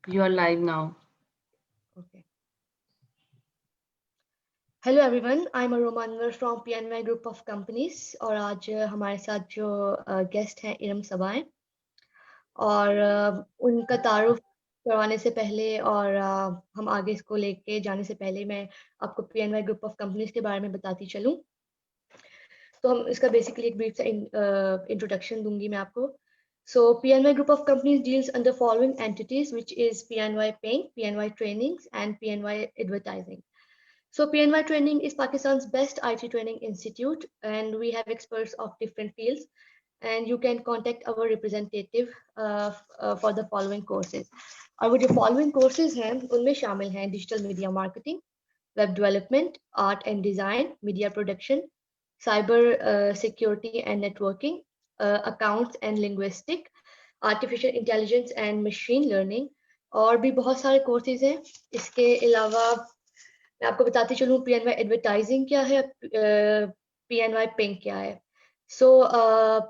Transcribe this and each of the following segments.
You are live now. Okay. Hello everyone, I'm Aroma Anwar from PNY Group of Companies और आज हमारे साथ जो गेस्ट हैं इरम सबा हैं और उनका तारुफ करवाने से पहले और हम आगे इसको लेके जाने से पहले मैं आपको PNY Group of Companies के बारे में बताती चलूँ। तो हम इसका बेसिकली एक ब्रीफ सा इंट्रोडक्शन दूंगी मैं आपको। So PNY Group of Companies deals under following entities, which is PNY Paying, PNY Trainings, and PNY Advertising. So PNY Training is Pakistan's best IT training institute, and we have experts of different fields. And you can contact our representative for the following courses. और वो जो following courses हैं उनमें शामिल हैं digital media marketing, web development, art and design, media production, cyber security and networking, accounts and linguistic, artificial intelligence and machine learning, और भी बहुत सारे courses हैं। इसके अलावा मैं आपको बताती चलूँ PNY एडवर्टाइजिंग क्या है, PNY पिंक क्या है। So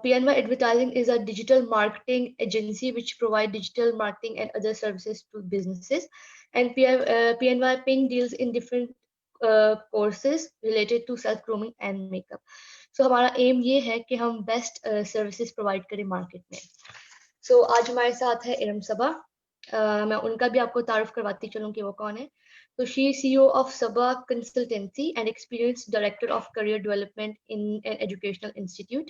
PNY Advertising is a digital marketing agency which provide digital marketing and other services to businesses. And PNY Pink deals in different courses related to self grooming and makeup. So हमारा aim ये है कि हम best services provide करें market में। So आज हमारे साथ है इरम सबा। मैं उनका भी आपको तारुफ करवाती चलूँ कि वो कौन है। So she is CEO of Sabah Consultancy and experienced director of career development in an educational institute,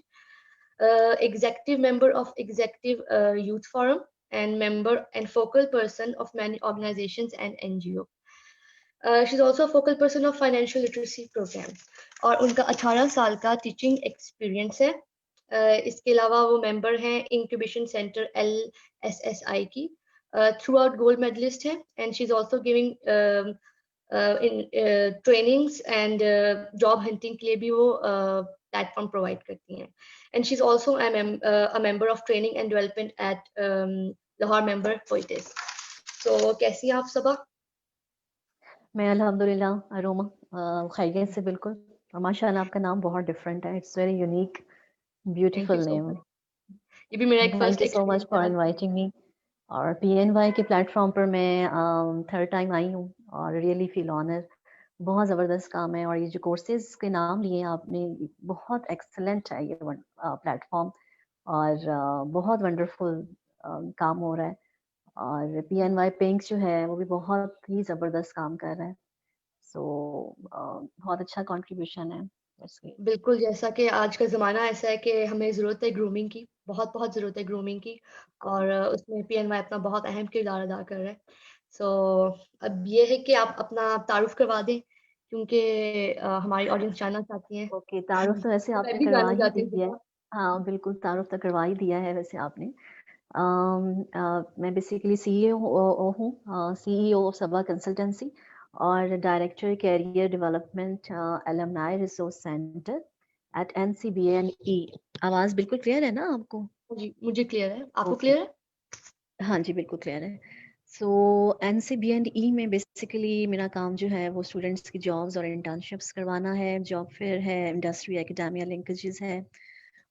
executive member of Executive Youth Forum, and member and focal person of many organizations and NGO. She's also a focal person of financial literacy program और उनका 18 साल का teaching experience है। इसके अलावा वो member हैं incubation centre LSSI की, थ्रू आउट गोल्ड मेडलिस्ट है, and she is also giving in trainings and job hunting के लिए भी वो प्लेटफॉर्म प्रोवाइड करती हैं। And she is also a member of training and development at Lahore member पोइटिस। तो कैसी हैं आप सबा? मैं अल्हम्दुलिल्लाह अरोमा खैरियत से बिल्कुल। और माशाल्लाह आपका नाम बहुत डिफरेंट है, it's very unique thank you beautiful so name. Much. ये भी मेरा एक thank first you so much experience for था। Inviting me. और PNY के प्लेटफॉर्म पर मैं थर्ड टाइम आई हूँ और रियली फील ऑनर। बहुत ज़बरदस्त काम है और ये जो कोर्सेज के नाम लिए आपने, बहुत एक्सलेंट है ये प्लेटफॉर्म और बहुत वंडरफुल काम हो रहा है। और PNY पिंक जो है वो भी बहुत ही ज़बरदस्त काम कर रहा है। सो बहुत अच्छा कंट्रीब्यूशन है इसकी। बिल्कुल, जैसा कि आज का ज़माना ऐसा है कि हमें ज़रूरत है ग्रूमिंग की, बहुत-बहुत ज़रूरत है ग्रूमिंग की, और उसमें PNY अपना बहुत अहम किरदार अदा कर रहा है। सो अब ये है कि आप अपना तारुफ़ करवा दें, क्योंकि हमारी ऑडियंस जानना चाहती है। ओके, तारुफ तो वैसे मैं आपने भी करवा जानना ही चाहती हूँ दिया है। सबका। हाँ बिल्कुल, तारुफ तो करवा ही दिया है वैसे आपने। मैं बेसिकली CEO हूँ, CEO ऑफ सबा कंसल्टेंसी और director career development alumni resource centre at NCBNE। आवाज़ बिल्कुल क्लियर है ना आपको? जी, मुझे क्लियर है। आपको ओके, क्लियर है? हाँ जी, बिल्कुल क्लियर है। सो NCBNE में बेसिकली मेरा काम जो है वो स्टूडेंट्स की जॉब्स और इंटर्नशिप्स करवाना है, जॉब फेयर है, इंडस्ट्री एकेडेमिया लिंकेजेस है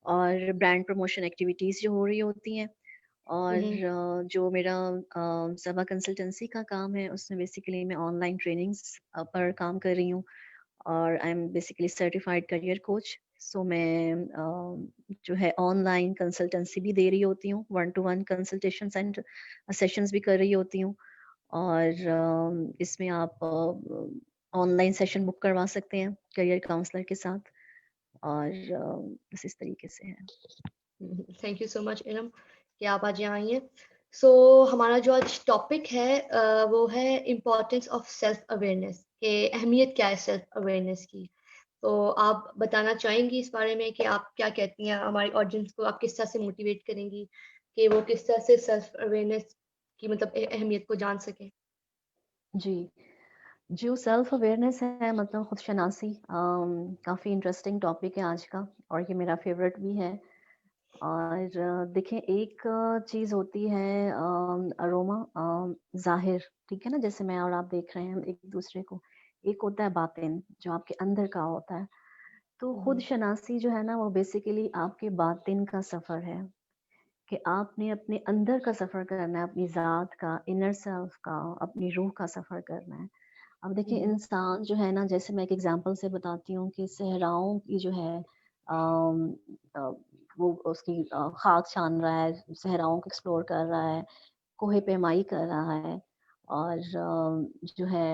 और ब्रांड प्रमोशन एक्टिविटीज़ जो हो रही होती हैं। और हुँ, जो मेरा सबा कंसल्टेंसी का काम है उसमें बेसिकली मैं ऑनलाइन ट्रेनिंग्स पर काम कर रही हूँ और I am basically certified career coach. So मैं जो है ऑनलाइन कंसल्टेंसी भी दे रही होती हूँ, 1-to-1 कंसल्टेशन एंड सेशंस भी कर रही होती हूँ। और इसमें आप ऑनलाइन सेशन बुक करवा सकते हैं करियर काउंसलर के साथ और बस इस तरीके से है। Thank you so much Iram कि आप आज यहाँ आई हैं। सो हमारा जो आज टॉपिक है वो है इम्पोर्टेंस ऑफ सेल्फ अवेयरनेस, कि अहमियत क्या है सेल्फ अवेयरनेस की। तो आप बताना चाहेंगी इस बारे में कि आप क्या कहती हैं, हमारी ऑडियंस को आप किस तरह से मोटिवेट करेंगी कि वो किस तरह से सेल्फ अवेयरनेस की मतलब अहमियत को जान सकें? जी, जो सेल्फ अवेयरनेस है मतलब खुद शनासी, काफ़ी इंटरेस्टिंग टॉपिक है आज का और ये मेरा फेवरेट भी है। और देखें, एक चीज़ होती है अरोमा, ज़ाहिर, ठीक है ना, जैसे मैं और आप देख रहे हैं हम एक दूसरे को। एक होता है बातिन जो आपके अंदर का होता है। तो खुद हम्म, शनासी जो है ना वो बेसिकली आपके बातिन का सफ़र है कि आपने अपने अंदर का सफ़र करना है, अपनी ज़ात का, इनर सेल्फ का, अपनी रूह का सफ़र करना है। अब देखिए हुँ, इंसान जो है ना, जैसे मैं एक एग्ज़ाम्पल से बताती हूँ कि सहराओं की जो है अम, अ, वो उसकी खाक छान रहा है, सहराओं को एक्सप्लोर कर रहा है, कोहे पैमाई कर रहा है और जो है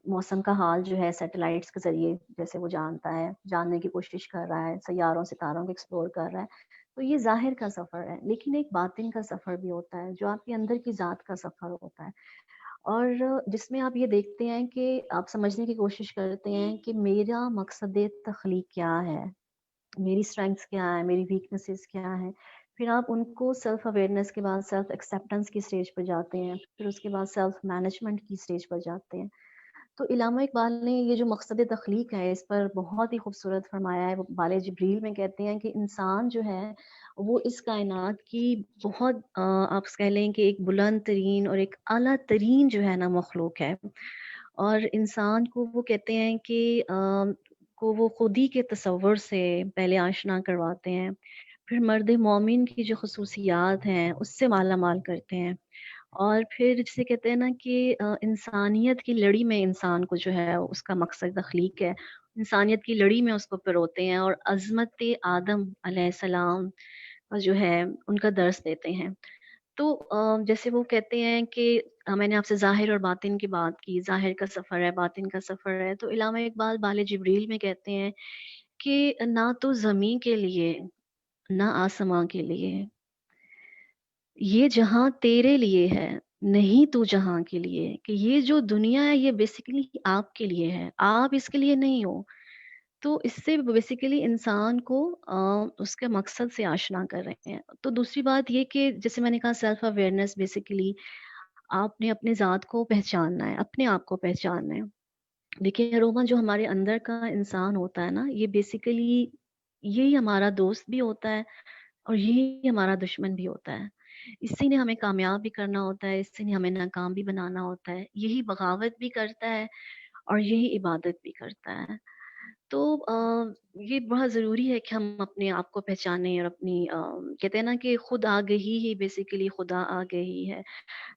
मौसम का हाल जो है सैटेलाइट्स के ज़रिए जैसे वो जानता है, जानने की कोशिश कर रहा है, सैयारों, सितारों को एक्सप्लोर कर रहा है। तो ये ज़ाहिर का सफ़र है, लेकिन एक बातिन का सफ़र भी होता है, जो आपके अंदर की ज़ात का सफ़र होता है और जिसमें आप ये देखते हैं कि आप समझने की कोशिश करते हैं कि मेरा मकसद तख़लीक़ क्या है? मेरी स्ट्रेंथ्स क्या है, मेरी वीकनेसेस क्या हैं। फिर आप उनको सेल्फ अवेयरनेस के बाद सेल्फ एक्सेप्टेंस की स्टेज पर जाते हैं, फिर उसके बाद सेल्फ मैनेजमेंट की स्टेज पर जाते हैं। तो इलामा इकबाल ने ये जो मकसद तख्लीक है इस पर बहुत ही खूबसूरत फरमाया है। वो बाले जिब्रील में कहते हैं कि इंसान जो है वो इस कायनात की बहुत आप कह लें कि एक बुलंद तरीन और एक आला तरीन जो है ना मखलूक है और इंसान को वो कहते हैं कि को वो खुद ही के तसव्वुर से पहले आशना करवाते हैं, फिर मर्द मोमिन की जो खसूसियात हैं उससे माला माल करते हैं और फिर जिसे कहते हैं ना कि इंसानियत की लड़ी में इंसान को जो है उसका मकसद तख्लीक है। इंसानियत की लड़ी में उसको पिरोते हैं और अज़मत आदम अलैहिस्सलाम का जो है उनका दर्स देते हैं। तो जैसे वो कहते हैं कि मैंने आपसे ज़ाहिर और बातिन की बात की, ज़ाहिर का सफ़र है, बातिन का सफ़र है। तो इलामा इकबाल बाले जिब्रील में कहते हैं कि ना तो ज़मीं के लिए, ना आसमाँ के लिए ये जहाँ तेरे लिए है, नहीं तू जहाँ के लिए कि ये जो दुनिया है ये बेसिकली आपके लिए है, आप इसके लिए नहीं हो। तो इससे बेसिकली इंसान को उसके मकसद से आशना कर रहे हैं। तो दूसरी बात ये कि जैसे मैंने कहा सेल्फ अवेयरनेस बेसिकली आपने अपने ज़ात को पहचानना है, अपने आप को पहचानना है। देखिए अरोमा जो हमारे अंदर का इंसान होता है ना, ये बेसिकली यही हमारा दोस्त भी होता है और यही हमारा दुश्मन भी होता है। इसी ने हमें कामयाब भी करना होता है, इसी ने हमें नाकाम भी बनाना होता है। यही बगावत भी करता है और यही इबादत भी करता है। तो ये बहुत ज़रूरी है कि हम अपने आप को पहचानें और अपनी कहते हैं ना कि खुद आगाही ही बेसिकली खुदा आगाही है।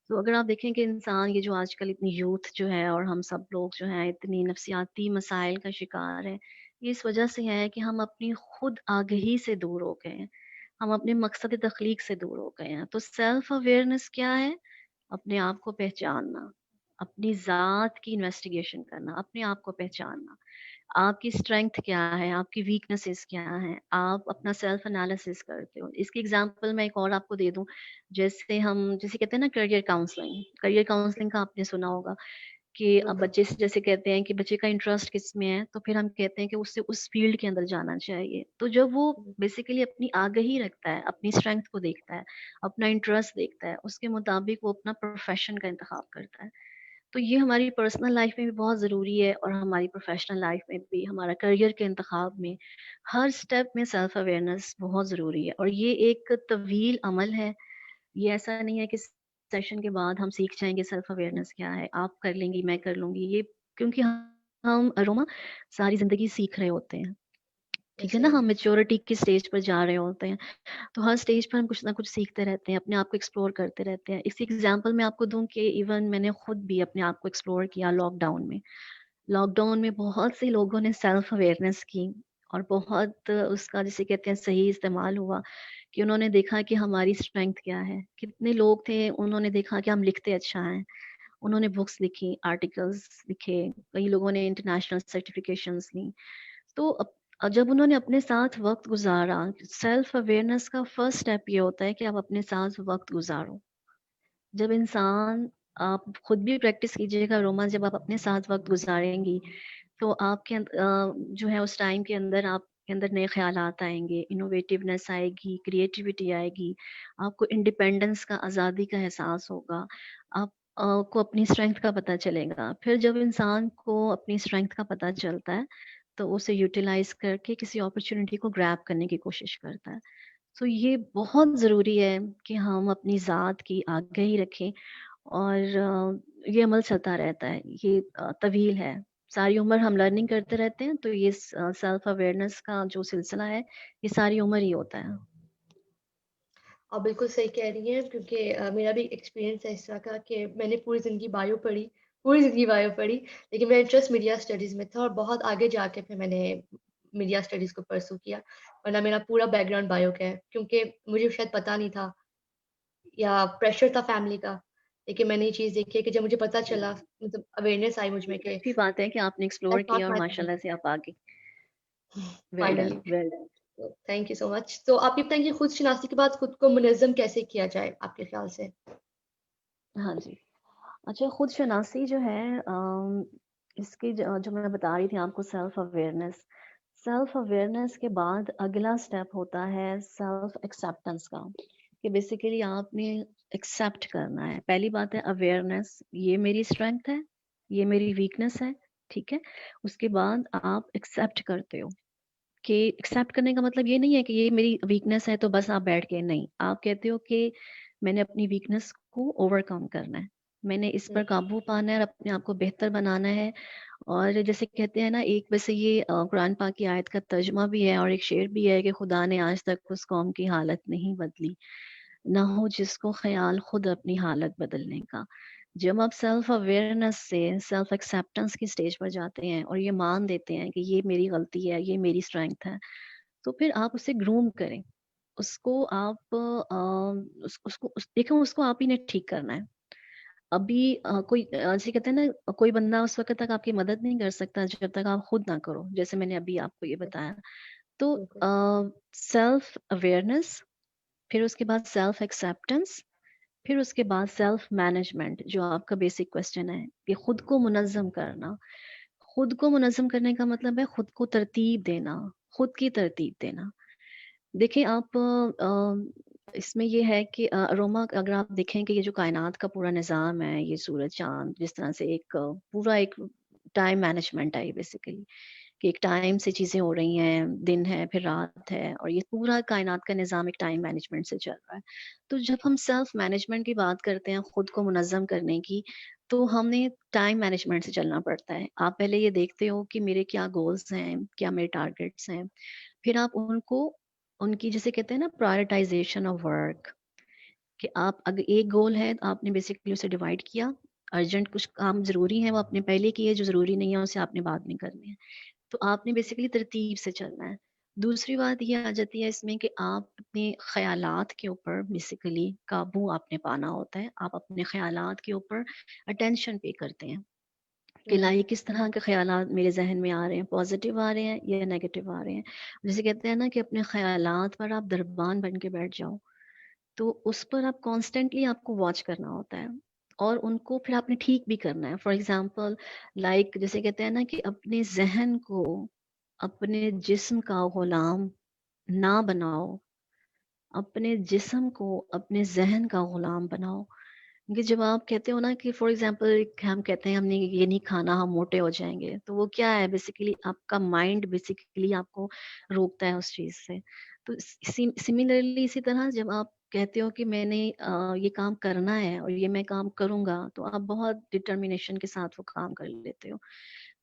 तो अगर आप देखें कि इंसान ये जो आजकल इतनी यूथ जो है और हम सब लोग जो हैं इतनी नफ्सियाती मसाइल का शिकार हैं, ये इस वजह से है कि हम अपनी खुद आगाही से दूर हो गए हैं। हम अपने मकसद तख्लीक से दूर हो गए हैं। तो सेल्फ अवेयरनेस क्या है? अपने आप को पहचानना, अपनी ज़ात की इन्वेस्टिगेशन करना, अपने आप को पहचानना। आपकी स्ट्रेंथ क्या है? आपकी वीकनेसेस क्या हैं? आप अपना सेल्फ एनालिसिस करते हो। इसकी एग्ज़ाम्पल मैं एक और आपको दे दूँ, जैसे हम जिसे कहते हैं ना करियर काउंसलिंग का आपने सुना होगा कि अब बिल्कुल। बच्चे से जैसे कहते हैं कि बच्चे का इंटरेस्ट किसमें है, तो फिर हम कहते हैं कि उसे उस फ़ील्ड के अंदर जाना चाहिए। तो जब वो हुँ, बेसिकली अपनी आगाही रखता है, अपनी स्ट्रेंथ को देखता है, अपना इंटरेस्ट देखता है, उसके मुताबिक वो अपना प्रोफ़ेशन का इंतख़ाब करता है। तो ये हमारी पर्सनल लाइफ में भी बहुत ज़रूरी है और हमारी प्रोफेशनल लाइफ में भी, हमारा करियर के इंतखाब में, हर स्टेप में सेल्फ अवेयरनेस बहुत ज़रूरी है और ये एक तवील अमल है। ये ऐसा नहीं है कि सेशन के बाद हम सीख जाएँगे सेल्फ अवेयरनेस क्या है, आप कर लेंगी, मैं कर लूँगी, ये क्योंकि हम रोमा सारी ज़िंदगी सीख रहे होते हैं, ये ठीक है ना? सही हम है। मैच्योरिटी की स्टेज पर जा रहे होते हैं। तो हर स्टेज पर हम कुछ ना कुछ सीखते रहते हैं, अपने आप को एक्सप्लोर करते रहते हैं। इसी एग्ज़ाम्पल मैं आपको दूँ कि इवन मैंने खुद भी अपने आप को एक्सप्लोर किया लॉकडाउन में। लॉकडाउन में बहुत से लोगों ने सेल्फ अवेयरनेस की और बहुत उसका जिसे कहते हैं सही इस्तेमाल हुआ कि उन्होंने देखा कि हमारी स्ट्रेंथ क्या है। कितने लोग थे उन्होंने देखा कि हम लिखते अच्छा हैं। उन्होंने बुक्स लिखी, आर्टिकल्स लिखे, कई लोगों ने इंटरनेशनल सर्टिफिकेशंस ली। तो जब उन्होंने अपने साथ वक़्त गुज़ारा, सेल्फ अवेयरनेस का फर्स्ट स्टेप ये होता है कि आप अपने साथ वक़्त गुज़ारो। जब इंसान आप खुद भी प्रैक्टिस कीजिएगा रोमा जब आप अपने साथ वक़्त गुज़ारेंगी, तो आपके जो है उस टाइम के अंदर आपके अंदर नए ख़्यालात आएँगे, इनोवेटिवनेस आएगी, क्रिएटिविटी आएगी, आपको इंडिपेंडेंस का, आज़ादी का एहसास होगा। आप को अपनी स्ट्रेंथ का पता चलेगा। फिर जब इंसान को अपनी स्ट्रेंथ का पता चलता है, तो उसे यूटिलाइज़ करके किसी अपॉर्च्युनिटी को ग्रैब करने की कोशिश करता है। तो ये बहुत ज़रूरी है कि हम अपनी ज़ात की आगाही रखें और ये अमल चलता रहता है, ये तवील है। सारी उम्र हम लर्निंग करते रहते हैं, तो ये सेल्फ अवेयरनेस का जो सिलसिला है, ये सारी उम्र ही होता है। आप बिल्कुल सही कह रही हैं क्योंकि मेरा भी एक्सपीरियंस है इस तरह का कि मैंने पूरी ज़िंदगी बायो पढ़ी, लेकिन मेरा इंटरेस्ट मीडिया स्टडीज़ में था और बहुत आगे जाके फिर मैंने मीडिया स्टडीज़ को परस्यू किया, वरना मेरा पूरा बैकग्राउंड बायो का है क्योंकि मुझे शायद पता नहीं था या प्रेशर था फैमिली का, लेकिन मैंने ये चीज़ देखी है कि जब मुझे पता चला मतलब अवेयरनेस आई मुझ में कि अच्छी बात है कि आपने एक्सप्लोर दैट्स नॉट किया और माय थिंग माशाल्लाह से आप आगे। Well done, finally. Well done. तो थैंक यू सो मच। तो आप ये बताएँगे खुद शनाख्ती के बाद खुद को मुनज़्ज़म कैसे किया जाए आपके ख़्याल से? हाँ जी। अच्छा, खुद शनासी जो है इसकी जो मैं बता रही थी आपको, सेल्फ अवेयरनेस। सेल्फ अवेयरनेस के बाद अगला स्टेप होता है सेल्फ एक्सेप्टेंस का, कि बेसिकली आपने एक्सेप्ट करना है। पहली बात है अवेयरनेस, ये मेरी स्ट्रेंथ है, ये मेरी वीकनेस है, ठीक है? उसके बाद आप एक्सेप्ट करते हो, कि एक्सेप्ट करने का मतलब ये नहीं है कि ये मेरी वीकनेस है तो बस आप बैठ के नहीं, आप कहते हो कि मैंने अपनी वीकनेस को ओवरकम करना है, मैंने इस हुँ, पर काबू पाना है और अपने आप को बेहतर बनाना है। और जैसे कहते हैं ना, एक वैसे ये कुरान पाक की आयत का तर्जुमा भी है और एक शेर भी है कि खुदा ने आज तक उस कौम की हालत नहीं बदली, ना हो जिसको ख्याल खुद अपनी हालत बदलने का। जब आप सेल्फ अवेयरनेस से सेल्फ एक्सेप्टेंस की स्टेज पर जाते हैं और ये मान देते हैं कि ये मेरी गलती है, ये मेरी स्ट्रेंथ है, तो फिर आप उसे ग्रूम करें। उसको आप देखो, उसको आप ही ने ठीक करना है। अभी जैसे कहते हैं ना, कोई बंदा उस वक़्त तक आपकी मदद नहीं कर सकता जब तक आप खुद ना करो। जैसे मैंने अभी आपको ये बताया। तो बिल्कुल। सेल्फ अवेयरनेस, फिर उसके बाद सेल्फ एक्सेप्टेंस, फिर उसके बाद सेल्फ मैनेजमेंट, जो आपका बेसिक क्वेश्चन है कि खुद को मुनज़्ज़म करना। खुद को मुनज़्ज़म करने का मतलब है खुद को तरतीब देना, खुद की तरतीब देना। देखिए आप इसमें ये है कि अरोमा, अगर आप देखें कि ये जो कायनात का पूरा निज़ाम है, ये सूरज, चाँद, जिस तरह से एक पूरा एक टाइम मैनेजमेंट है ये बेसिकली, कि एक टाइम से चीज़ें हो रही हैं, दिन है, फिर रात है, और ये पूरा कायनात का निज़ाम एक टाइम मैनेजमेंट से चल रहा है। तो जब हम सेल्फ मैनेजमेंट की बात करते हैं, खुद को मुनज़्ज़म करने की, तो हमें टाइम मैनेजमेंट से चलना पड़ता है। आप पहले ये देखते हो कि मेरे क्या गोल्स हैं, क्या मेरे टारगेट्स हैं, फिर आप उनको, उनकी जिसे कहते हैं ना प्रायोरिटाइज़ेशन ऑफ वर्क, कि आप अगर एक गोल है तो आपने बेसिकली उसे डिवाइड किया। अर्जेंट कुछ काम ज़रूरी है वो आपने पहले किए, जो ज़रूरी नहीं है उसे आपने बाद में करने हैं। तो आपने बेसिकली तरतीब से चलना है। दूसरी बात ये आ जाती है इसमें कि आप अपने ख़यालात के ऊपर बेसिकली काबू आपने पाना होता है। आप अपने ख़यालात के ऊपर अटेंशन पे करते हैं कि हुँ, लाइक किस तरह के ख़यालात मेरे ज़हन में आ रहे हैं, पॉज़िटिव आ रहे हैं या नेगेटिव आ रहे हैं। जैसे कहते हैं ना कि अपने ख़यालात पर आप दरबान बन के बैठ जाओ, तो उस पर आप कॉन्स्टेंटली आपको वॉच करना होता है और उनको फिर आपने ठीक भी करना है। फॉर एग्ज़ाम्पल, लाइक जैसे कहते हैं ना कि अपने ज़हन को अपने जिस्म का गुलाम ना बनाओ, अपने जिस्म को अपने ज़हन का गुलाम बनाओ। क्योंकि जब आप कहते हो ना कि फॉर एग्ज़ाम्पल हम कहते हैं हमने ये नहीं खाना, हम मोटे हो जाएँगे, तो वो क्या है बेसिकली, आपका माइंड बेसिकली आपको रोकता है उस चीज़ से। तो सिमिलरली इसी तरह जब आप कहते हो कि मैंने ये काम करना है और ये मैं काम करूँगा, तो आप बहुत डिटर्मिनेशन के साथ वो काम कर लेते हो।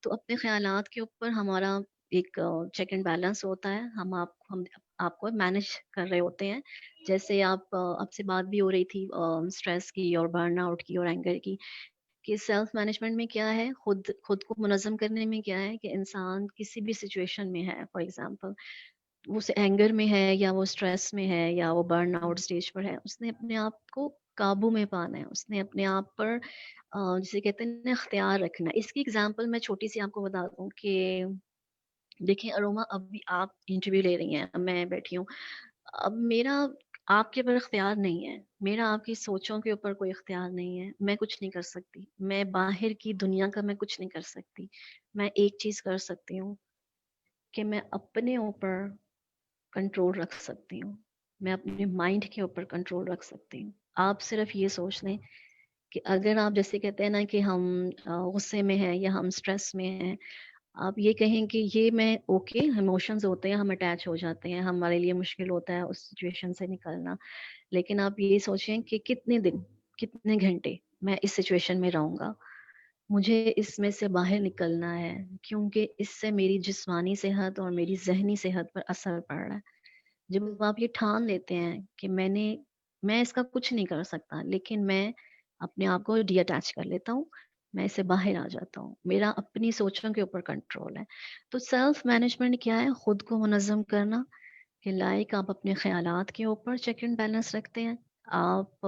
तो अपने ख़यालात के ऊपर हमारा एक चेक एंड बैलेंस होता है। हम आपको मैनेज कर रहे होते हैं। जैसे आपसे बात भी हो रही थी स्ट्रेस की और बर्नआउट की और एंगर की, कि सेल्फ मैनेजमेंट में क्या है, खुद खुद को मुनज़्ज़म करने में क्या है, कि इंसान किसी भी सिचुएशन में है, फॉर एग्ज़ाम्पल वो एंगर में है या वो स्ट्रेस में है या वो बर्नआउट हुँ, स्टेज पर है, उसने अपने आप को काबू में पाना है, उसने अपने आप पर जिसे कहते हैं ना इख्तियार रखना है। इसकी एग्ज़ाम्पल मैं छोटी-सी आपको बता दूँ कि देखिए अरोमा, अभी आप इंटरव्यू ले रही हैं, अब मैं बैठी हूँ। अब मेरा आपके ऊपर इख्तियार नहीं है, मेरा आपकी सोचों के ऊपर कोई इख्तियार नहीं है, मैं कुछ नहीं कर सकती। मैं बाहर की दुनिया का मैं कुछ नहीं कर सकती। मैं एक चीज़ कर सकती हूँ कि मैं अपने ऊपर कंट्रोल रख सकती हूँ। मैं अपने माइंड के ऊपर कंट्रोल रख सकती हूँ। आप सिर्फ़ ये सोच लें कि अगर आप जैसे कहते हैं ना कि हम गुस्से में हैं या हम स्ट्रेस में हैं, आप ये कहें कि ये मैं ओके, इमोशंस होते हैं, हम अटैच हो जाते हैं, हमारे लिए मुश्किल होता है उस सिचुएशन से निकलना। लेकिन आप ये सोचें कि कितने दिन, कितने घंटे मैं इस सिचुएशन में रहूँगा। मुझे इसमें से बाहर निकलना है, क्योंकि इससे मेरी जिस्मानी सेहत और मेरी ज़हनी सेहत पर असर पड़ रहा है। जब बिल्कुल। आप ये ठान लेते हैं कि मैंने मैं इसका कुछ नहीं कर सकता, लेकिन मैं अपने आप को डिअटैच कर लेता हूँ, मैं इससे बाहर आ जाता हूँ। मेरा अपनी सोचों के ऊपर कंट्रोल है। तो सेल्फ मैनेजमेंट क्या है? खुद को मुनज़्ज़म करना, कि लाइक आप अपने ख़यालात के ऊपर चेक एंड बैलेंस रखते हैं। आप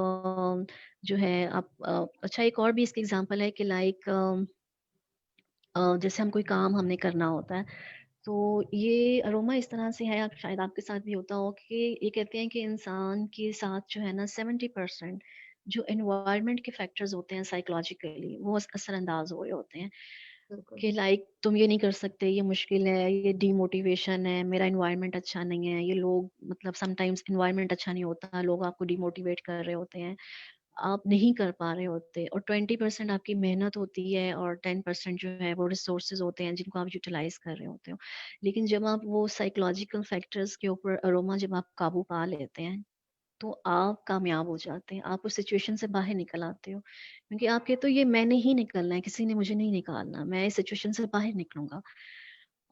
जो है आप अच्छा, एक और भी इसकी एग्ज़ाम्पल है कि लाइक जैसे हम कोई काम हमने करना होता है, तो ये अरोमा इस तरह से है, आप शायद आपके साथ भी होता हो कि ये कहते हैं कि इंसान के साथ जो है ना 70% जो एनवायरनमेंट के फैक्टर्स होते हैं साइकोलॉजिकली, वो असरअंदाज हो रहे होते हैं। बिल्कुल, कि लाइक तुम ये नहीं कर सकते, ये मुश्किल है, ये डिमोटिवेशन है, मेरा एनवायरनमेंट अच्छा नहीं है, ये लोग मतलब समटाइम्स एनवायरनमेंट अच्छा नहीं होता, लोग आपको डिमोटिवेट कर रहे होते हैं, आप नहीं कर पा रहे होते, और 20% आपकी मेहनत होती है और 10% जो है वो रिसोर्सेज होते हैं जिनको आप यूटिलाइज कर रहे होते हो। लेकिन जब आप वो साइकोलॉजिकल फैक्टर्स के ऊपर अरोमा जब आप काबू पा लेते हैं, तो आप कामयाब हो जाते हैं, आप उस सिचुएशन से बाहर निकल आते हो, क्योंकि आप कहते हो ये मैंने ही निकलना है, किसी ने मुझे नहीं निकालना, मैं इस सिचुएशन से बाहर निकलूंगा।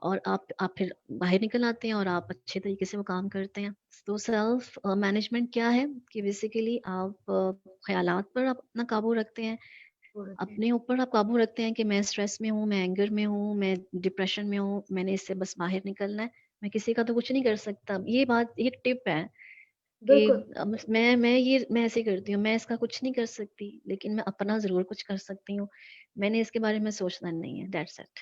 और आप फिर बाहर निकल आते हैं और आप अच्छे तरीके से वो काम करते हैं। तो सेल्फ मैनेजमेंट क्या है कि बेसिकली आप ख्यालात पर आप अपना काबू रखते हैं, वो रहते हैं। अपने ऊपर आप काबू रखते हैं कि मैं स्ट्रेस में हूँ, मैं एंगर में हूँ, मैं डिप्रेशन में हूँ, मैंने इससे बस बाहर निकलना है, मैं किसी का तो कुछ नहीं कर सकता। ये बात एक टिप है कि बिल्कुल, मैं ऐसे करती हूँ, मैं इसका कुछ नहीं कर सकती, लेकिन मैं अपना ज़रूर कुछ कर सकती हूँ। मैंने इसके बारे में सोचना नहीं है, दैट्स इट।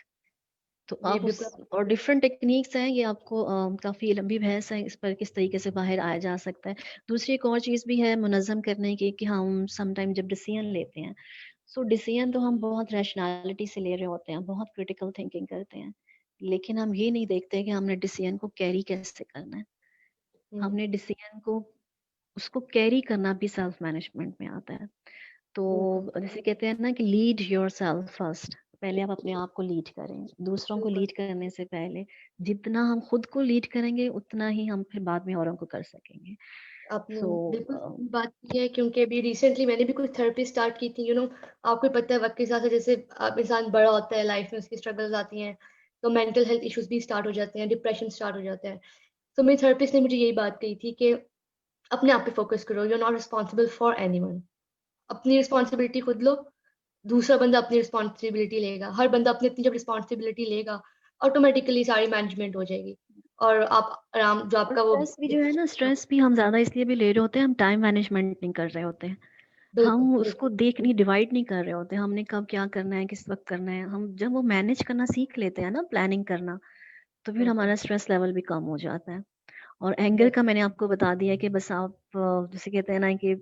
तो ये आप उस बिल्कुल और डिफरेंट टेक्निक्स हैं, ये आपको काफ़ी लंबी बहस है इस पर, किस तरीके से बाहर आया जा सकता है। दूसरी एक और चीज़ भी है मुनज़्ज़म करने की, कि हम सम टाइम जब डिसीज़न लेते हैं, सो डिसीज़न तो हम बहुत रैशनैलिटी से ले रहे होते हैं, बहुत क्रिटिकल थिंकिंग करते हैं। लेकिन हम ये नहीं देखते कि हमने डिसीज़न को कैरी कैसे करना है। हुँ, हमने डिसीज़न को उसको कैरी करना भी सेल्फ मैनेजमेंट में आता है। तो बिल्कुल, जैसे कहते हैं ना कि लीड योरसेल्फ फर्स्ट, पहले आप अपने आप को लीड करें। दूसरों को बिल्कुल। लीड करने से पहले जितना हम खुद को लीड करेंगे, उतना ही हम फिर बाद में औरों को कर सकेंगे। आपने सो बिल्कुल सही बात की है क्योंकि अभी रिसेंटली मैंने भी कुछ थेरेपी स्टार्ट की थी, आपको ही पता है वक़्त के साथ-साथ जैसे इंसान बड़ा होता है, लाइफ़ में उसकी स्ट्रगल्स आती हैं, तो मेंटल हेल्थ इश्यूज़ भी स्टार्ट हो जाते हैं, डिप्रेशन स्टार्ट हो जाता है। तो मेरी थेरेपिस्ट ने मुझे यही बात कही थी कि अपने आप पे फ़ोकस करो, you are not responsible for anyone. अपनी रिस्पॉन्सिबिलिटी खुद लो, दूसरा बंदा अपनी रिस्पॉन्सिबिलिटी लेगा। हर बंदा अपनी-अपनी जब रिस्पॉन्सिबिलिटी लेगा, ऑटोमैटिकली सारी मैनेजमेंट हो जाएगी और आप आराम जो और आपका वो स्ट्रेस भी जो है ना, स्ट्रेस भी हम ज़्यादा इसलिए भी ले रहे होते हैं, हम टाइम मैनेजमेंट नहीं कर रहे होते हैं। बिल्कुल, हम बिल्कुल, उसको देख नहीं डिवाइड नहीं कर रहे होते हैं, हमने कब क्या करना है, किस वक़्त करना है। हम जब वो मैनेज करना सीख लेते हैं ना, प्लानिंग करना, तो फिर बिल्कुल, हमारा स्ट्रेस लेवल भी कम हो जाता है। और एंगर बिल्कुल। का मैंने आपको बता दिया कि बस आप जिसे कहते हैं ना कि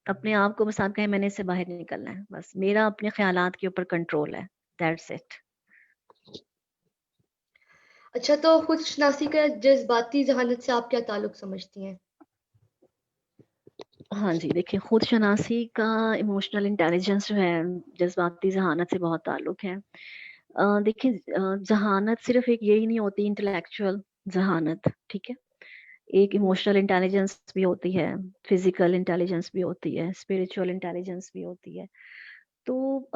अपने आप को बस आप कहें मैंने इससे बाहर निकलना है। बस मेरा अपने ख़्यालात के ऊपर कंट्रोल है। That's it. अच्छा तो खुशनासी का जज़्बाती ज़हानत से आप क्या ताल्लुक समझती हैं? हाँ जी, देखिए खुद शनासी का इमोशनल इंटेलिजेंस जो है, जज़्बाती ज़हानत से बहुत ताल्लुक है। देखिए ज़हानत सिर्फ़ एक यही नहीं होती इंटेलेक्चुअल ज़हानत, ठीक है? एक हुँ, इमोशनल इंटेलिजेंस भी होती है, फिज़िकल इंटेलिजेंस भी होती है, स्पिरिचुअल इंटेलिजेंस भी होती है। तो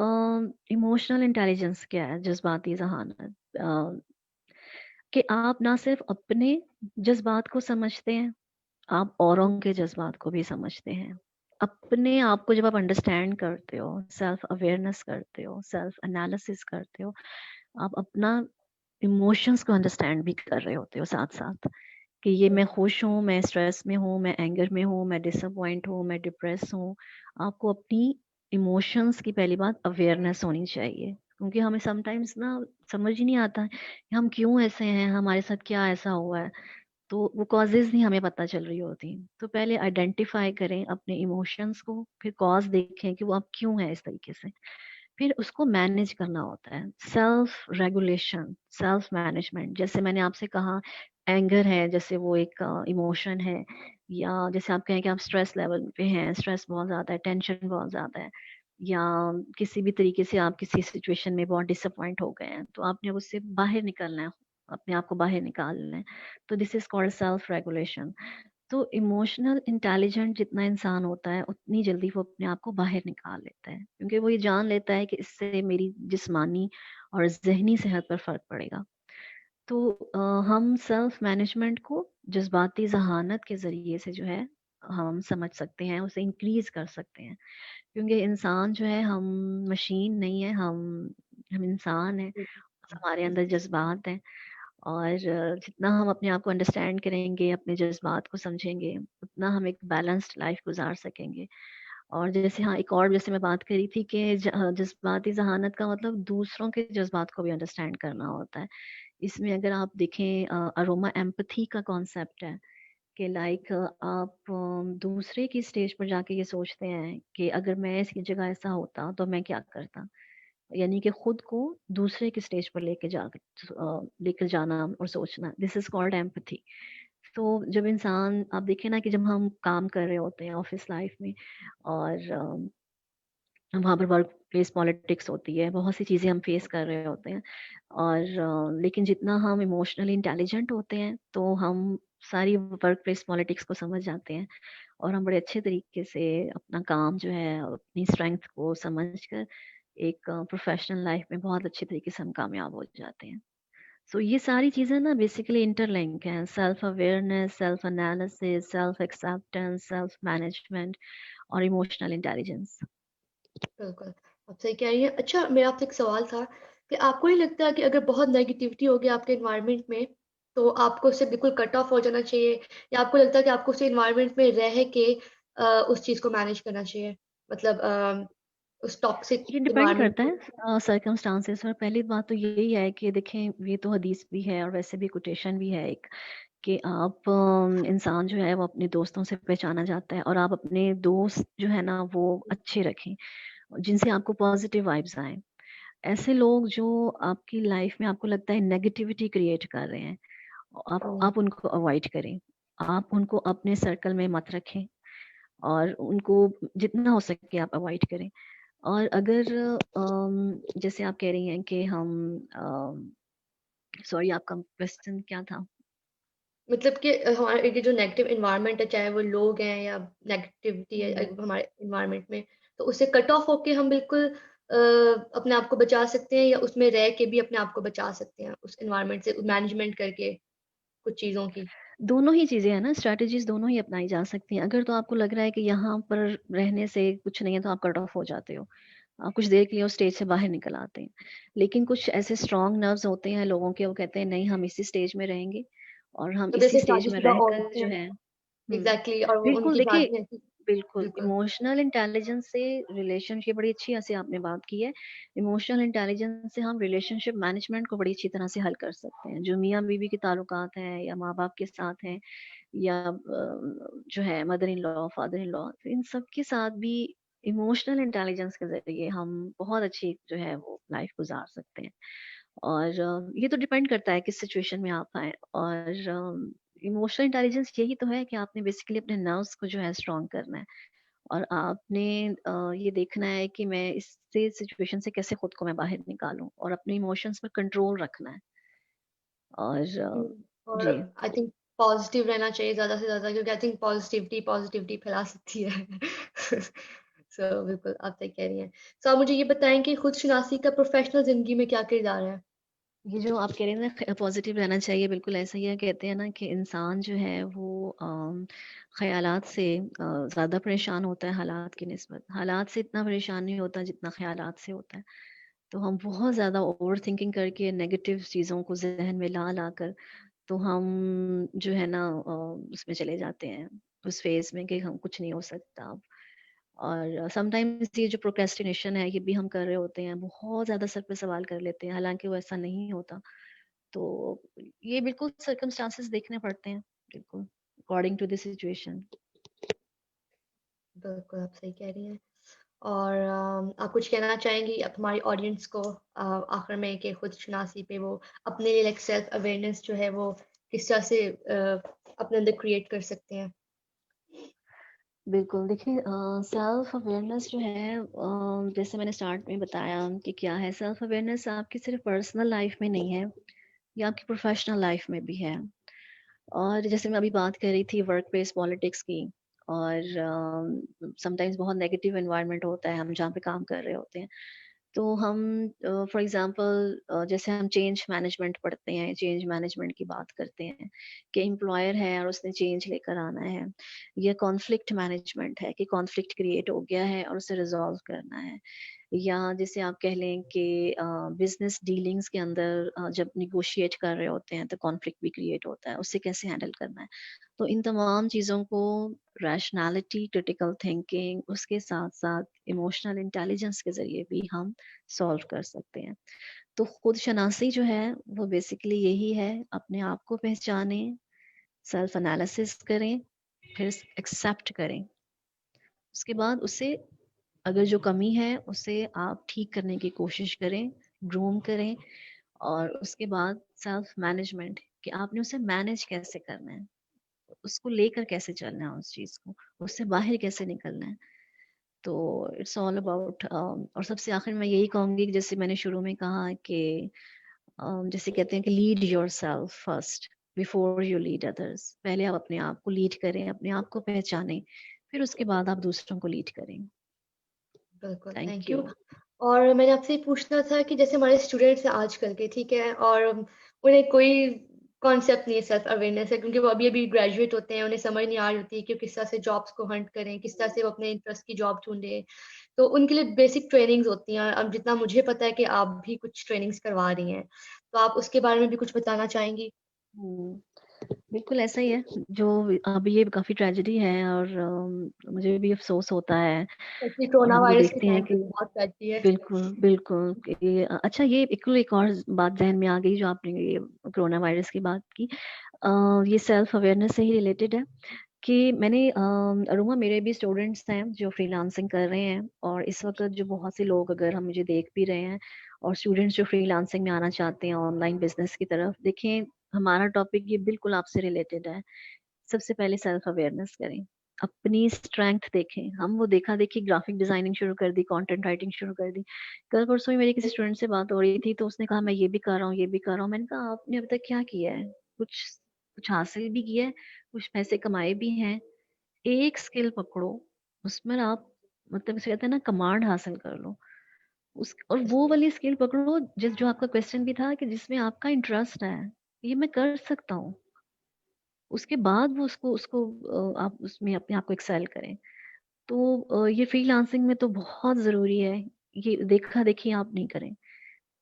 इमोशनल इंटेलिजेंस क्या है? जज़्बाती ज़हानत कि आप ना सिर्फ़ अपने जज़्बात को समझते हैं, आप औरों के जज़्बात को भी समझते हैं। अपने आप को जब आप अंडरस्टैंड करते हो, सेल्फ अवेयरनेस करते हो, सेल्फ एनालिसिस करते हो, आप अपना इमोशंस को अंडरस्टैंड भी कर रहे होते हो साथ-साथ, कि ये मैं बिल्कुल, खुश हूँ, मैं स्ट्रेस में हूँ, मैं एंगर में हूँ, मैं डिसअपॉइंट हूँ, मैं डिप्रेस हूँ। आपको अपनी इमोशंस की पहली बात अवेयरनेस होनी चाहिए, क्योंकि हमें समटाइम्स ना समझ ही नहीं आता है कि हम क्यों ऐसे हैं, हमारे साथ क्या ऐसा हुआ है। तो वो कॉजेज़ नहीं हमें पता चल रही होती। तो पहले आइडेंटिफ़ाई करें अपने इमोशंस को, फिर कॉज़ देखें कि वो अब क्यों है इस तरीके से। फिर उसको मैनेज करना होता है। सेल्फ रेगुलेशन, सेल्फ मैनेजमेंट, जैसे मैंने आपसे कहा एंगर है, जैसे वो एक इमोशन है, या जैसे आप कहें कि आप स्ट्रेस लेवल पे हैं, स्ट्रेस बहुत ज़्यादा है, टेंशन बहुत ज़्यादा है, या किसी भी तरीके से आप किसी सिचुएशन में बहुत डिसअपॉइंट हो गए हैं, तो आपने अब उससे बाहर निकलना है, अपने आप को बाहर निकालना है। तो this is called self regulation. तो इमोशनल इंटेलिजेंट जितना इंसान होता है, उतनी जल्दी वो अपने आप को बाहर निकाल लेता है, क्योंकि वो ये जान लेता है कि इससे मेरी जिस्मानी और ज़हनी सेहत पर फ़र्क पड़ेगा। तो हम सेल्फ मैनेजमेंट को जज़्बाती ज़हानत के ज़रिए से जो है हम समझ सकते हैं, उसे इंक्रीज़ कर सकते हैं। क्योंकि इंसान जो है, हम मशीन नहीं है, हम इंसान हैं, हुँ, हमारे अंदर जज़्बात हैं। और जितना हम अपने आप को अंडरस्टैंड करेंगे, अपने जज़्बात को समझेंगे, उतना हम एक बैलेंस्ड लाइफ़ गुज़ार सकेंगे। और जैसे हाँ, एक और जैसे मैं बात कर रही थी कि जज़्बाती ज़हानत का मतलब दूसरों के जज़्बात को भी अंडरस्टैंड करना होता है। इसमें अगर आप देखें, अरोमा एम्पैथी का कॉन्सेप्ट है कि लाइक आप दूसरे की स्टेज पर जाके ये सोचते हैं कि अगर मैं इसकी जगह ऐसा होता तो मैं क्या करता? यानी कि खुद को दूसरे की स्टेज पर लेकर जाना और सोचना, दिस इज़ कॉल्ड एम्पैथी। तो जब इंसान, आप देखिए ना कि जब हम काम कर रहे होते हैं ऑफ़िस लाइफ़ में, और वहाँ पर वर्क प्लेस पॉलिटिक्स होती है, बहुत सी चीज़ें हम फेस कर रहे होते हैं। और लेकिन जितना हम इमोशनली इंटेलिजेंट होते हैं, तो हम सारी वर्क प्लेस पॉलिटिक्स को समझ जाते हैं, और हम बड़े अच्छे तरीके से अपना काम जो है, अपनी स्ट्रेंथ को समझकर एक प्रोफेशनल लाइफ में बहुत अच्छे तरीके से हम कामयाब हो जाते हैं। सो ये सारी चीज़ें ना बेसिकली इंटरलिंक हैं, self awareness, self analysis, self acceptance, self management और इमोशनल इंटेलिजेंस। बिल्कुल, आप सही कह रही हैं। अच्छा, मेरा आपसे एक सवाल था कि आपको नहीं लगता कि अगर बहुत नेगेटिविटी होगी आपके एनवायरनमेंट में, तो आपको उससे बिल्कुल कट ऑफ हो जाना चाहिए, या आपको लगता है कि आपको उस एनवायरनमेंट में रह के उस चीज़ को मैनेज करना चाहिए? मतलब उस टॉक्सिक ये डिपेंड एनवायरनमेंट करता को। है सर्कमस्टांसेस पर। पहली बात तो यही है कि देखें, ये तो हदीस भी है और वैसे भी कोटेशन भी है एक, कि आप इंसान जो है वो अपने दोस्तों से पहचाना जाता है, और आप अपने दोस्त जो है ना वो अच्छे रखें, जिनसे आपको पॉजिटिव वाइब्स आए। ऐसे लोग जो आपकी लाइफ में आपको लगता है नेगेटिविटी क्रिएट कर रहे हैं, हुँ, आप उनको अवॉइड करें। आप उनको अपने सर्कल में मत रखें, और उनको जितना हो सके आप अवॉइड करें। और अगर जैसे आप कह रही हैं कि हम सॉरी, आपका क्वेश्चन क्या था? मतलब कि हमारा ये जो नेगेटिव एनवायरनमेंट है, चाहे वो लोग हैं या नेगेटिविटी है हुँ। हमारे एनवायरनमेंट में, तो उससे कट ऑफ होके हम बिल्कुल अपने आप को बचा सकते हैं, या उसमें रह के भी अपने आप को बचा सकते हैं, उस एनवायरनमेंट से मैनेजमेंट करके कुछ चीज़ों की? दोनों ही चीज़ें हैं ना, स्ट्रैटेजीज़ दोनों ही अपनाई जा सकती हैं। अगर तो आपको लग रहा है कि यहाँ पर रहने से कुछ नहीं है, तो आप कट ऑफ हो जाते हो। आप कुछ देर के लिए उस स्टेज से बाहर निकल आते हैं। लेकिन कुछ ऐसे स्ट्रॉन्ग नर्व्स होते हैं लोगों के, वो कहते हैं नहीं, हम इसी स्टेज में रहेंगे, और हम तो इसी जैसे स्टेज में शादीशुदा रहकर औरतें जो हैं, है। हुँ। एग्ज़ैक्टली, और वो बिल्कुल, उनकी देखिए, शादी है कि बिल्कुल, बिल्कुल। इमोशनल इंटेलिजेंस से रिलेशनशिप, बड़ी अच्छी ऐसे आपने बात की है। इमोशनल इंटेलिजेंस से हम रिलेशनशिप मैनेजमेंट को बड़ी अच्छी तरह से हल कर सकते हैं। जो मियाँ-बीवी के ताल्लुकात हैं, या माँ-बाप के साथ हैं, या जो है mother in law, father in law, इन सब के साथ भी इमोशनल इंटेलिजेंस के ज़रिए हम बहुत अच्छी जो है वो लाइफ़ गुज़ार सकते हैं। और ये तो डिपेंड करता है किस सिचुएशन में आप आएँ। और इमोशनल इंटेलिजेंस यही तो है कि आपने बेसिकली अपने नर्व्स को जो है स्ट्रॉन्ग करना है, और आपने ये देखना है कि मैं इससे सिचुएशन से कैसे खुद को मैं बाहर निकालूँ, और अपने इमोशंस पर कंट्रोल रखना है। और और जी। आई थिंक पॉज़िटिव रहना चाहिए ज़्यादा से ज़्यादा, क्योंकि आई थिंक पॉज़िटिविटी पॉज़िटिविटी फैला सकती है। सो बिल्कुल, आप सही कह रही हैं। सो आप मुझे ये बताएँ कि खुदशनासी का प्रोफ़ेशनल ज़िंदगी में क्या किरदार है? ये जो आप कह रहे हैं ना, पॉजिटिव रहना चाहिए, बिल्कुल ऐसा ही है। कहते हैं ना कि इंसान जो है वो ख़यालात से ज़्यादा परेशान होता है हालात की निस्बत। हालात से इतना परेशान नहीं होता जितना ख़यालात से होता है। तो हम बहुत ज़्यादा ओवरथिंकिंग करके नेगेटिव चीज़ों को ज़हन में ला कर, तो हम जो है ना उसमें चले जाते हैं, उस फ़ेज़ में कि हम कुछ नहीं हो सकता अब। और समटाइम्स ये जो प्रोक्रेस्टिनेशन है, ये भी हम कर रहे होते हैं, बहुत ज़्यादा सर पे सवाल कर लेते हैं, हालाँकि वो ऐसा नहीं होता। तो ये बिल्कुल सर्कमस्टांसेस देखने पड़ते हैं, बिल्कुल, अकॉर्डिंग टू द सिचुएशन। बिल्कुल, आप सही कह रही हैं। और आप कुछ कहना चाहेंगी आप हमारी ऑडियंस को आखिर में, कि खुदशनासी पे वो अपने लिए लाइक सेल्फ अवेयरनेस जो है वो किस तरह से अपने अंदर क्रिएट कर सकते हैं? बिल्कुल, देखिए, सेल्फ अवेयरनेस जो है, जैसे मैंने स्टार्ट में बताया कि क्या है, सेल्फ अवेयरनेस आपकी सिर्फ़ पर्सनल लाइफ़ में नहीं है, ये आपकी प्रोफ़ेशनल लाइफ़ में भी है। और जैसे मैं अभी बात कर रही थी वर्क प्लेस पॉलिटिक्स की, और समटाइम्स बहुत नेगेटिव एनवायरनमेंट होता है, हम जहाँ पे काम कर रहे होते हैं। तो हम फॉर एग्जांपल जैसे हम चेंज मैनेजमेंट पढ़ते हैं, चेंज मैनेजमेंट की बात करते हैं कि एम्प्लॉयर है और उसने चेंज लेकर आना है, या कॉन्फ्लिक्ट मैनेजमेंट है कि कॉन्फ्लिक्ट क्रिएट हो गया है और उसे रिजॉल्व करना है, या जैसे आप कह लें कि बिजनेस डीलिंग्स के अंदर जब निगोशिएट कर रहे होते हैं तो कॉन्फ्लिक्ट भी क्रिएट होता है, उससे कैसे हैंडल करना है। तो इन तमाम चीज़ों को रैशनैलिटी, क्रिटिकल थिंकिंग, उसके साथ-साथ इमोशनल इंटेलिजेंस के ज़रिए भी हम सॉल्व कर सकते हैं। तो खुद शनासी जो है वो बेसिकली यही है, अपने आप को पहचानें, सेल्फ एनालिसिस करें, फिर एक्सेप्ट करें। उसके बाद उसे, अगर जो कमी है उसे आप ठीक करने की कोशिश करें, ग्रूम करें, और उसके बाद सेल्फ मैनेजमेंट कि आपने उसे मैनेज कैसे करना है, उसको लेकर कैसे चलना है उस चीज़ को, उससे बाहर कैसे निकलना है। तो इट्स ऑल अबाउट और सबसे आखिर में यही कहूँगी कि जैसे मैंने शुरू में कहा कि जैसे कहते हैं कि lead yourself first before you lead others. पहले आप अपने आप को लीड करें, अपने आप को पहचानें, फिर उसके बाद आप दूसरों को लीड करें। बिल्कुल, थैंक थैंक यू। यू। और मैंने आपसे ये पूछना था कि जैसे हमारे स्टूडेंट्स हैं आजकल के, ठीक है? और उन्हें कोई कॉन्सेप्ट नहीं है सेल्फ अवेयरनेस है, क्योंकि वो अभी-अभी ग्रेजुएट होते हैं, उन्हें समझ नहीं आ रही होती है कि किस तरह से जॉब्स को हंट करें, किस तरह से वो अपने इंटरेस्ट की जॉब ढूँढें। तो उनके लिए बेसिक ट्रेनिंग्स होती हैं। अब जितना मुझे पता है कि आप भी कुछ ट्रेनिंग्स करवा रही हैं, तो आप उसके बारे में भी कुछ बताना चाहेंगी? हुँ। बिल्कुल ऐसा ही है, जो अभी ये काफ़ी ट्रेजेडी है, और मुझे भी अफ़सोस होता है, स्पेशली और कोरोना हम ये वायरस के देखते हैं टाइम कि पे तो बहुत फैलती है। बिल्कुल, बिल्कुल कि अच्छा, ये एक और बात ज़हन में आ गई जो आपने ये कोरोना वायरस की बात की। ये सेल्फ अवेयरनेस से ही रिलेटेड है कि मैंने अरुमा, मेरे भी स्टूडेंट्स हैं जो फ्रीलांसिंग कर रहे हैं, और इस वक़्त जो बहुत से लोग अगर हम मुझे देख भी रहे हैं, और स्टूडेंट्स जो फ्रीलांसिंग में आना चाहते हैं ऑनलाइन बिज़नेस की तरफ, देखें हमारा टॉपिक ये बिल्कुल आपसे रिलेटेड है। सबसे पहले सेल्फ अवेयरनेस करें, अपनी स्ट्रेंथ देखें। हम वो देखा-देखी ग्राफिक डिज़ाइनिंग शुरू कर दी, कंटेंट राइटिंग शुरू कर दी। कल-परसों ही मेरी किसी स्टूडेंट से बात हो रही थी, तो उसने कहा मैं ये भी कर रहा हूँ, ये भी कर रहा हूँ। मैंने कहा आपने अभी तक क्या किया है? कुछ कुछ हासिल भी किया है, कुछ पैसे कमाए भी हैं। एक स्किल पकड़ो, उसमें आप मतलब जिसे कहते हैं ना कमांड हासिल कर लो। उस और वो वाली स्किल पकड़ो जिस जो आपका क्वेश्चन भी था कि जिसमें आपका इंटरेस्ट है, ये मैं कर सकता हूँ। उसके बाद वो उसको उसको आप उसमें अपने आप को एक्सेल करें। तो ये फ्रीलांसिंग में तो बहुत ज़रूरी है, ये देखा-देखी आप नहीं करें।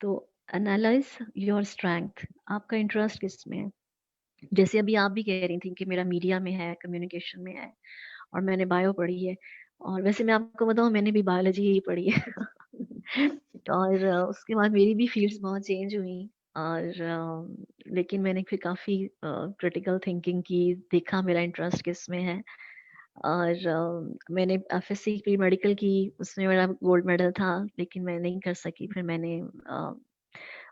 तो एनालाइज़ योर स्ट्रेंथ, आपका इंटरेस्ट किसमें है? जैसे अभी आप भी कह रही थी कि मेरा मीडिया में है, कम्युनिकेशन में है, और मैंने बायो पढ़ी है, और वैसे मैं आपको बताऊँ मैंने भी बायोलॉजी ही पढ़ी है। और उसके बाद मेरी भी फ़ील्ड्स बहुत चेंज हुई, और लेकिन मैंने फिर काफ़ी क्रिटिकल थिंकिंग की, देखा मेरा इंटरेस्ट किसमें है, और मैंने एफएससी प्री मेडिकल की, उसमें मेरा गोल्ड मेडल था, लेकिन मैं नहीं कर सकी। फिर मैंने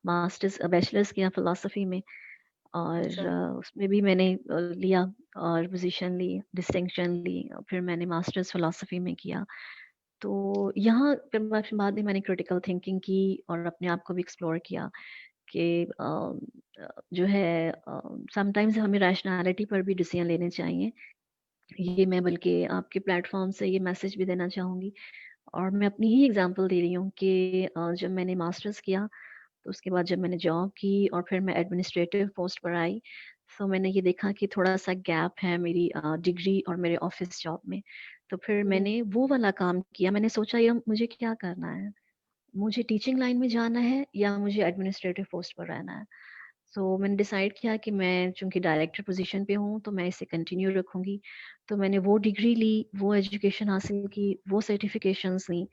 मास्टर्स बैचलर्स किया फ़िलॉसफ़ी में, और अच्छा। उसमें भी मैंने लिया और पोज़ीशन ली, डिस्टिंक्शन ली, फिर मैंने मास्टर्स फ़िलॉसफ़ी में किया। तो यहाँ फिर बाद में मैंने क्रिटिकल थिंकिंग की और अपने आप को भी एक्सप्लोर किया कि जो है समटाइम्स हमें रैशनैलिटी पर भी डिसीजन लेने चाहिए। ये मैं बल्कि आपके प्लेटफ़ॉर्म से ये मैसेज भी देना चाहूँगी, और मैं अपनी ही एग्ज़ाम्पल दे रही हूँ कि जब मैंने मास्टर्स किया, तो उसके बाद जब मैंने जॉब की और फिर मैं एडमिनिस्ट्रेटिव पोस्ट पर आई, तो मैंने ये देखा कि थोड़ा-सा गैप है मेरी डिग्री और मेरे ऑफ़िस जॉब में। तो फिर हुँ, मैंने वो वाला काम किया, मैंने सोचा ये मुझे क्या करना है? मुझे टीचिंग लाइन में जाना है या मुझे एडमिनिस्ट्रेटिव पोस्ट पर रहना है? सो मैंने डिसाइड किया कि मैं चूँकि डायरेक्टर पोज़ीशन पे हूँ, तो मैं इसे कंटिन्यू रखूँगी। तो मैंने वो डिग्री ली, वो एजुकेशन हासिल की, वो सर्टिफ़िकेशंस ली,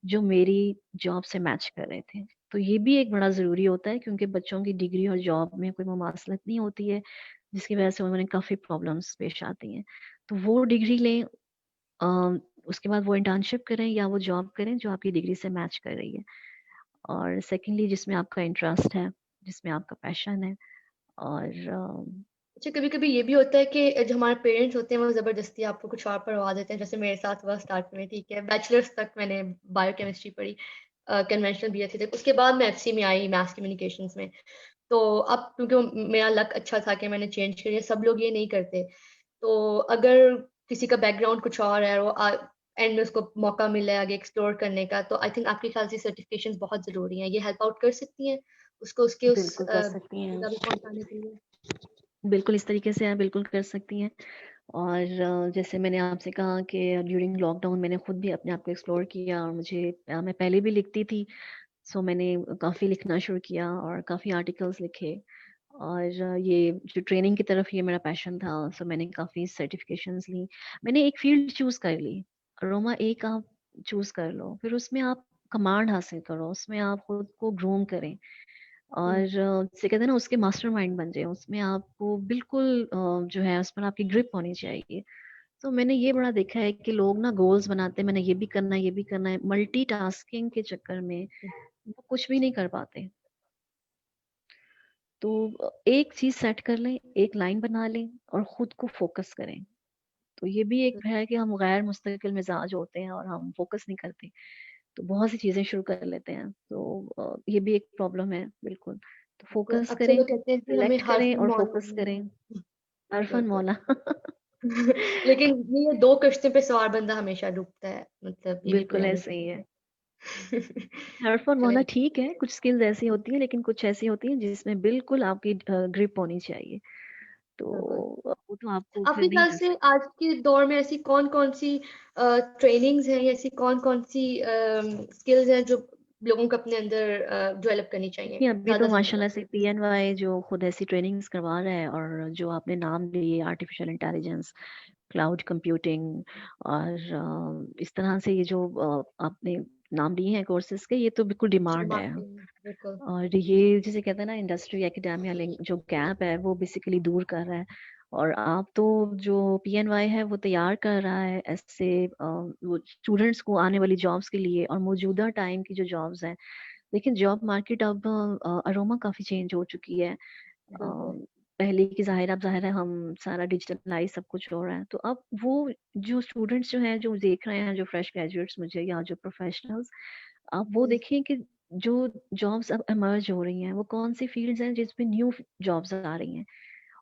जो मेरी जॉब से मैच कर रहे थे। तो ये भी एक बड़ा ज़रूरी होता है, क्योंकि बच्चों की डिग्री और जॉब में कोई मुमासलत नहीं होती है, जिसकी वज़ह से उन्हें काफ़ी प्रॉब्लम्स पेश आती हैं। तो वो डिग्री लें, अ, उसके बाद वो इंटर्नशिप करें या वो जॉब करें जो आपकी डिग्री से मैच कर रही है। और सेकंडली जिसमें आपका इंटरेस्ट है, जिसमें आपका पैशन है, और अच्छा, कभी-कभी ये भी होता है कि जो हमारे पेरेंट्स होते हैं वो ज़बरदस्ती आपको कुछ और पढ़वा देते हैं, जैसे मेरे साथ हुआ स्टार्ट में, ठीक है? बैचलर्स तक मैंने बायोकेमिस्ट्री पढ़ी, कन्वेंशनल बीएससी तक। उसके बाद मैं एफसी में आई मास कम्युनिकेशंस में। तो अब क्योंकि मेरा लक अच्छा था कि मैंने चेंज कर लिया, सब लोग ये नहीं करते। तो अगर किसी का बैकग्राउंड कुछ और है, वो एंड में उसको मौका मिला है आगे एक्सप्लोर करने का, तो आई थिंक आपके ख्याल से सर्टिफिकेशंस बहुत ज़रूरी हैं। ये हेल्प आउट कर सकती हैं उसको उसके उस बिल्कुल कर सकती हैं। जगह पे पहुँचाने के लिए? बिल्कुल इस तरीके से आप बिल्कुल कर सकती हैं। और जैसे मैंने आपसे कहा कि ड्यूरिंग लॉकडाउन मैंने खुद भी अपने आप को एक्सप्लोर किया और मुझे मैं पहले भी लिखती थी, सो मैंने काफ़ी लिखना शुरू किया और काफ़ी आर्टिकल्स लिखे। और ये जो ट्रेनिंग की तरफ ये मेरा पैशन था, सो मैंने काफ़ी सर्टिफिकेशंस ली। मैंने एक फ़ील्ड चूज़ कर ली, रोमा एक आप चूज़ कर लो, फिर उसमें आप कमांड हासिल करो, उसमें आप खुद को ग्रूम करें। और हुँ, जिसे कहते हैं ना उसके मास्टरमाइंड बन जाए, उसमें आपको बिल्कुल जो है उस पर आपकी ग्रिप होनी चाहिए। तो मैंने ये बड़ा देखा है कि लोग ना गोल्स बनाते हैं, मैंने ये भी करना है, ये भी करना है, मल्टीटास्किंग के चक्कर में हुँ, वो कुछ भी नहीं कर पाते। तो एक चीज़ सेट कर लें, एक लाइन बना लें और खुद को फ़ोकस करें। तो ये भी एक हुँ। है कि हम गैर मुस्तकिल मिज़ाज होते हैं और हम फ़ोकस नहीं करते। तो बहुत सी चीज़ें शुरू कर लेते हैं। तो ये भी एक प्रॉब्लम है, बिल्कुल। तो बिल्कुल, फ़ोकस अक्सर करें, लोग कहते हैं कि हमें सिलेक्ट हर करें दिन और मॉर्निंग फ़ोकस में करें। अरफन बिल्कुल। मौला लेकिन ये 2 कश्तियों पे सवार बंदा हमेशा डूबता है, मतलब ये भी बिल्कुल पुरानी ऐसे ही है। अरफन मौला चलें। ठीक है, कुछ स्किल्स ऐसी होती हैं, लेकिन कुछ ऐसी होती हैं जिसमें बिल्कुल आपकी ग्रिप होनी चाहिए। तो बिल्कुल। वो तो आपको फिर आपके नहीं ख्याल कर से सकते। आज के दौर में ऐसी कौन-कौन सी ट्रेनिंग्स हैं या ऐसी कौन-कौन सी स्किल्स हैं जो लोगों को अपने अंदर डेवलप करनी चाहिए देखिए, अभी तो ज़्यादा से ज़्यादा? माशाल्लाह से पीएनवाई जो खुद ऐसी ट्रेनिंग्स करवा रहा है और जो आपने नाम लिए आर्टिफिशियल इंटेलिजेंस, क्लाउड कंप्यूटिंग और इस तरह से ये जो आपने नाम लिए हैं कोर्सेज़ के, ये तो बिल्कुल डिजिटल डिमांड है। मार्केटिंग बिल्कुल। और ये जिसे कहते हैं ना इंडस्ट्री एकेडेमिया लिंक जो गैप है वो बेसिकली दूर कर रहा है। और आप तो जो पीएनवाई है वो तैयार कर रहा है ऐसे वो स्टूडेंट्स को आने वाली जॉब्स के लिए और मौजूदा टाइम की जो जॉब्स हैं। लेकिन जॉब मार्केट अब अरोमा काफ़ी चेंज हो चुकी है। बिल्कुल। पहले की ज़ाहिर है हम सारा डिजिटलाइज़ सब कुछ हो रहा है। तो अब वो जो स्टूडेंट्स जो हैं, जो देख रहे हैं, जो फ्रेश ग्रेजुएट्स मुझे या जो प्रोफेशनल्स, आप वो हुँ, देखिए कि जो जॉब्स अब इमर्ज हो रही हैं, वो कौन-सी फ़ील्ड्स हैं जिसमें न्यू जॉब्स आ रही हैं।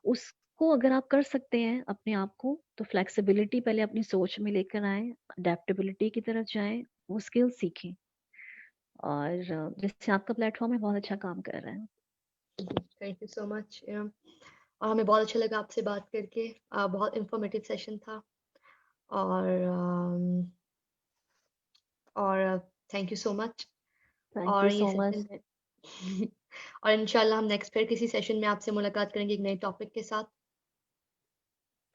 उसको अगर आप कर सकते हैं अपने आप को, तो फ्लेक्सिबिलिटी पहले अपनी सोच में लेकर आएँ, अडैप्टेबिलिटी की तरफ जाएँ, वो स्किल सीखें। और जैसे आपका प्लेटफ़ॉर्म है बहुत अच्छा काम कर रहा है। थैंक यू सो मच और हमें बहुत अच्छा लगा आपसे बात करके। बहुत इन्फॉर्मेटिव सेशन था और और thank you so much thank और यू ये सो मच। सेशन और इंशाल्लाह हम नेक्स्ट फिर किसी सेशन में आपसे मुलाकात करेंगे एक नए टॉपिक के साथ।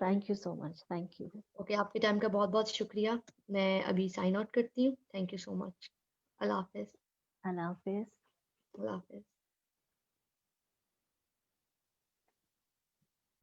Thank you so much. Thank you. Okay, आपके टाइम का बहुत-बहुत शुक्रिया। मैं अभी साइन आउट करती हूँ। Thank you so much. अल्लाह हाफ़िज़। अल्लाह हाफ़िज़। अल्लाह हाफ़िज़।